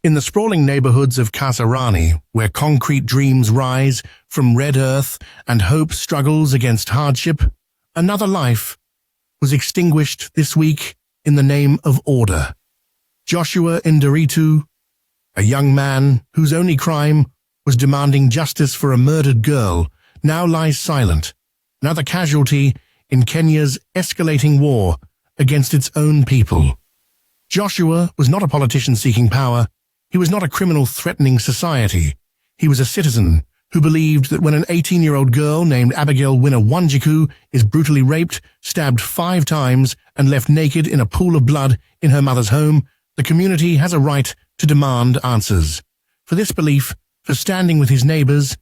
In the sprawling neighborhoods of Kasarani, where concrete dreams rise from red earth and hope struggles against hardship, another life was extinguished this week in the name of order. Joshua Nderitu, a young man whose only crime was demanding justice for a murdered girl, now lies silent, another casualty in Kenya's escalating war against its own people. Joshua was not a politician seeking power. He was not a criminal threatening society. He was a citizen who believed that when an 18-year-old girl named Abigael Wanjiku is brutally raped, stabbed 5 times, and left naked in a pool of blood in her mother's home, the community has a right to demand answers. For this belief, for standing with his neighbors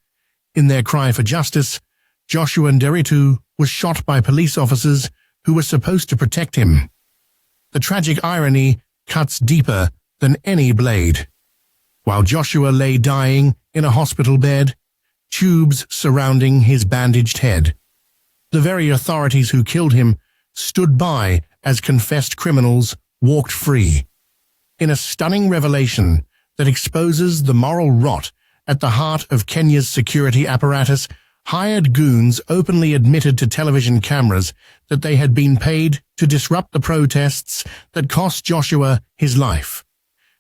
in their cry for justice, Joshua Nderitu was shot by police officers who were supposed to protect him. The tragic irony cuts deeper than any blade. While Joshua lay dying in a hospital bed, tubes surrounding his bandaged head, the very authorities who killed him stood by as confessed criminals walked free. In a stunning revelation that exposes the moral rot at the heart of Kenya's security apparatus, hired goons openly admitted to television cameras that they had been paid to disrupt the protests that cost Joshua his life.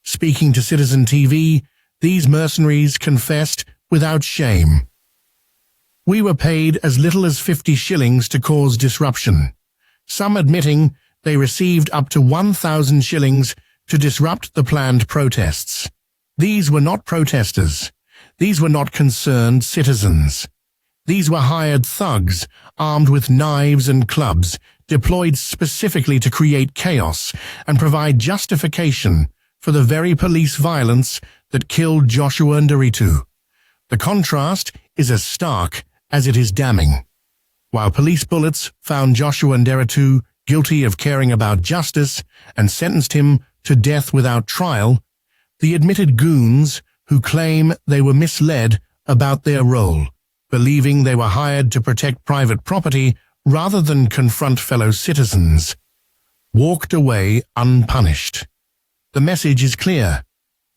Speaking to Citizen TV, these mercenaries confessed without shame. "We were paid as little as 50 shillings to cause disruption, some admitting they received up to 1,000 shillings to disrupt the planned protests. These were not protesters. These were not concerned citizens. These were hired thugs, armed with knives and clubs, deployed specifically to create chaos and provide justification for the very police violence that killed Joshua Nderitu. The contrast is as stark as it is damning. While police bullets found Joshua Nderitu guilty of caring about justice and sentenced him to death without trial, the admitted goons who claim they were misled about their role, believing they were hired to protect private property rather than confront fellow citizens, walked away unpunished. The message is clear.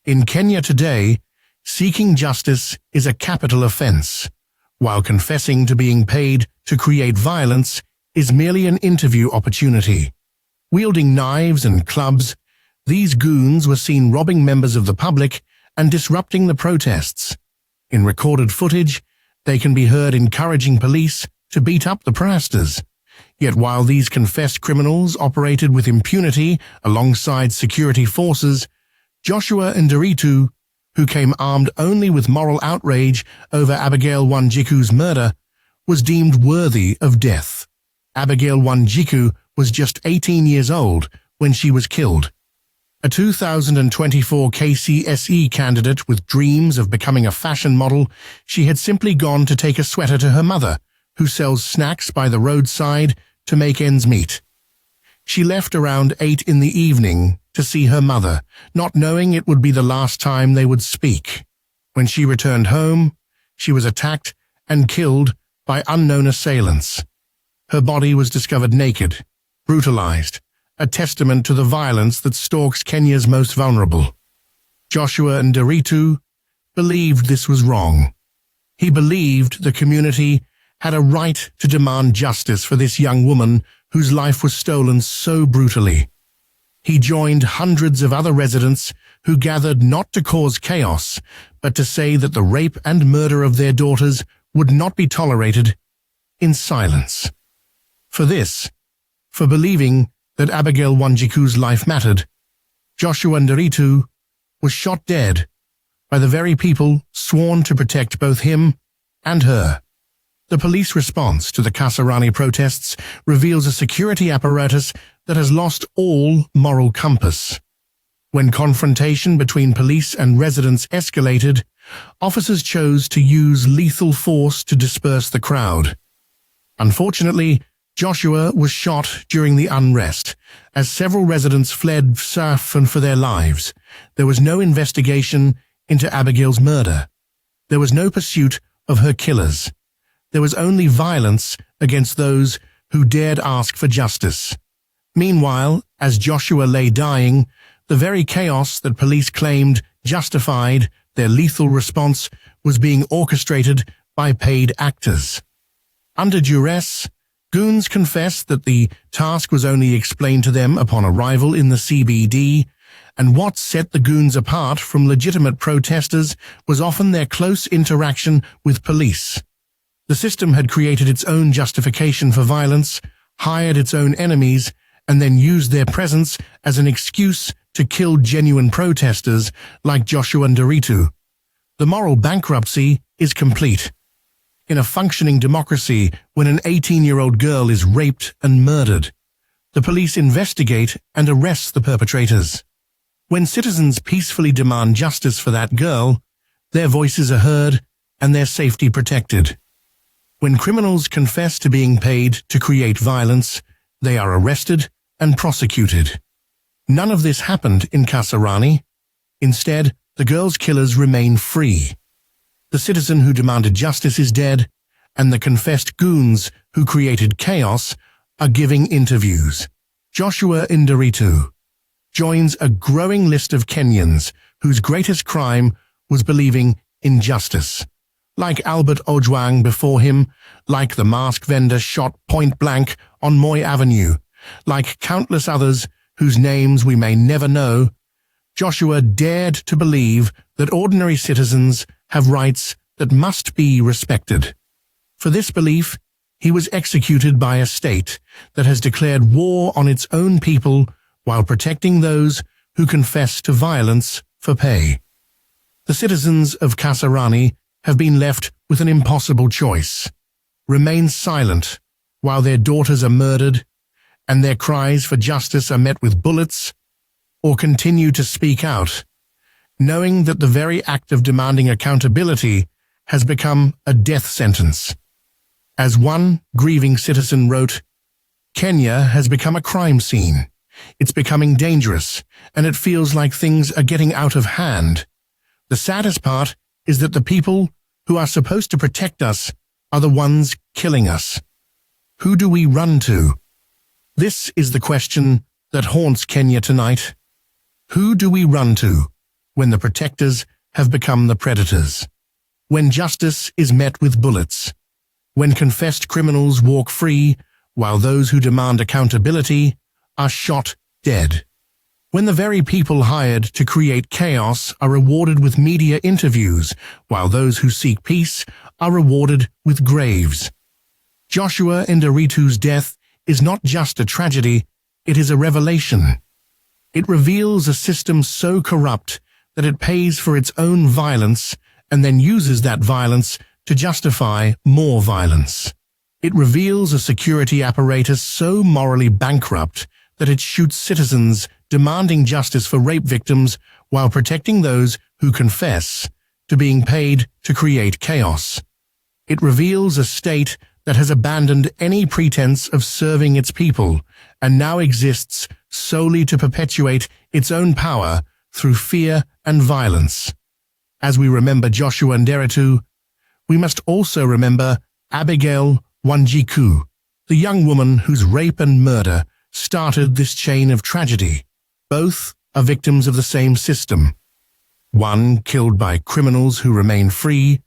In Kenya today, seeking justice is a capital offense, while confessing to being paid to create violence is merely an interview opportunity. Wielding knives and clubs, these goons were seen robbing members of the public and disrupting the protests. In recorded footage, they can be heard encouraging police to beat up the protesters. Yet while these confessed criminals operated with impunity alongside security forces, Joshua Nderitu, who came armed only with moral outrage over Abigael Wanjiku's murder, was deemed worthy of death. Abigail Wanjiku was just 18 years old when she was killed. A 2024 KCSE candidate with dreams of becoming a fashion model, she had simply gone to take a sweater to her mother, who sells snacks by the roadside to make ends meet. She left around 8 in the evening to see her mother, not knowing it would be the last time they would speak. When she returned home, she was attacked and killed by unknown assailants. Her body was discovered naked, brutalized, a testament to the violence that stalks Kenya's most vulnerable. Joshua Nderitu believed this was wrong. He believed the community had a right to demand justice for this young woman whose life was stolen so brutally. He joined hundreds of other residents who gathered not to cause chaos, but to say that the rape and murder of their daughters would not be tolerated in silence. For this, for believing that Abigail Wanjiku's life mattered, Joshua Nderitu was shot dead by the very people sworn to protect both him and her. The police response to the Kasarani protests reveals a security apparatus that has lost all moral compass. When confrontation between police and residents escalated, officers chose to use lethal force to disperse the crowd. Unfortunately, Joshua was shot during the unrest, as several residents fled for their lives. There was no investigation into Abigail's murder. There was no pursuit of her killers. There was only violence against those who dared ask for justice. Meanwhile, as Joshua lay dying, the very chaos that police claimed justified, their lethal response was being orchestrated by paid actors. Under duress, Goons confessed that the task was only explained to them upon arrival in the CBD, and what set the Goons apart from legitimate protesters was often their close interaction with police. The system had created its own justification for violence, hired its own enemies, and then used their presence as an excuse to kill genuine protesters like Joshua Nderitu. The moral bankruptcy is complete. In a functioning democracy, when an 18-year-old girl is raped and murdered, the police investigate and arrest the perpetrators. When citizens peacefully demand justice for that girl, their voices are heard and their safety protected. When criminals confess to being paid to create violence, they are arrested and prosecuted. None of this happened in Kasarani. Instead, the girl's killers remain free. The citizen who demanded justice is dead, and the confessed goons who created chaos are giving interviews. Joshua Nderitu joins a growing list of Kenyans whose greatest crime was believing in justice. Like Albert Ojwang before him, like the mask vendor shot point blank on Moi Avenue, like countless others whose names we may never know, Joshua dared to believe that ordinary citizens have rights that must be respected. For this belief, he was executed by a state that has declared war on its own people while protecting those who confess to violence for pay. The citizens of Kasarani have been left with an impossible choice: remain silent while their daughters are murdered and their cries for justice are met with bullets, or continue to speak out, knowing that the very act of demanding accountability has become a death sentence. As one grieving citizen wrote, "Kenya has become a crime scene. It's becoming dangerous, and it feels like things are getting out of hand. The saddest part is that the people who are supposed to protect us are the ones killing us. Who do we run to?" This is the question that haunts Kenya tonight. Who do we run to when the protectors have become the predators? When justice is met with bullets? When confessed criminals walk free while those who demand accountability are shot dead? When the very people hired to create chaos are rewarded with media interviews while those who seek peace are rewarded with graves? Joshua Nderitu's death is not just a tragedy, it is a revelation. It reveals a system so corrupt that it pays for its own violence and then uses that violence to justify more violence. It reveals a security apparatus so morally bankrupt that it shoots citizens demanding justice for rape victims while protecting those who confess to being paid to create chaos. It reveals a state that has abandoned any pretense of serving its people and now exists solely to perpetuate its own power through fear and violence. As we remember Joshua Nderitu, we must also remember Abigael Wanjiku, the young woman whose rape and murder started this chain of tragedy. Both are victims of the same system. One killed by criminals who remain free,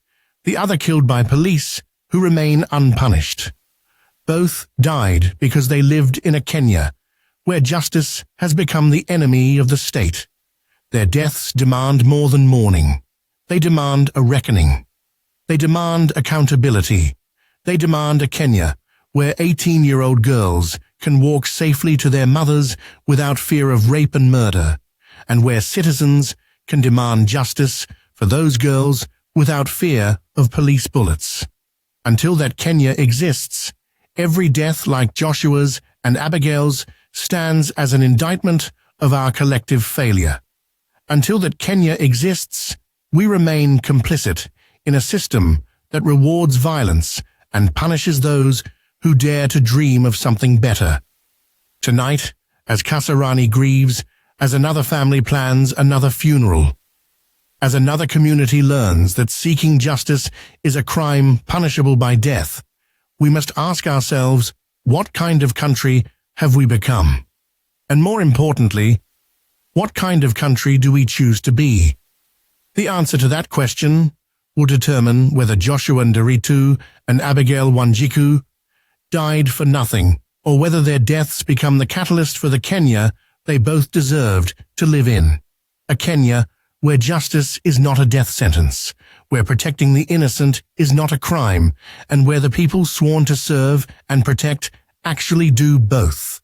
the other killed by police who remain unpunished. Both died because they lived in a Kenya where justice has become the enemy of the state. Their deaths demand more than mourning. They demand a reckoning. They demand accountability. They demand a Kenya where 18-year-old girls can walk safely to their mothers without fear of rape and murder, and where citizens can demand justice for those girls without fear of police bullets. Until that Kenya exists, every death like Joshua's and Abigail's stands as an indictment of our collective failure. Until that Kenya exists, we remain complicit in a system that rewards violence and punishes those who dare to dream of something better. Tonight, as Kasarani grieves, as another family plans another funeral, as another community learns that seeking justice is a crime punishable by death, we must ask ourselves, what kind of country have we become? And more importantly, what kind of country do we choose to be? The answer to that question will determine whether Joshua Nderitu and Abigael Wanjiku died for nothing, or whether their deaths become the catalyst for the Kenya they both deserved to live in. A Kenya where justice is not a death sentence, where protecting the innocent is not a crime, and where the people sworn to serve and protect actually do both.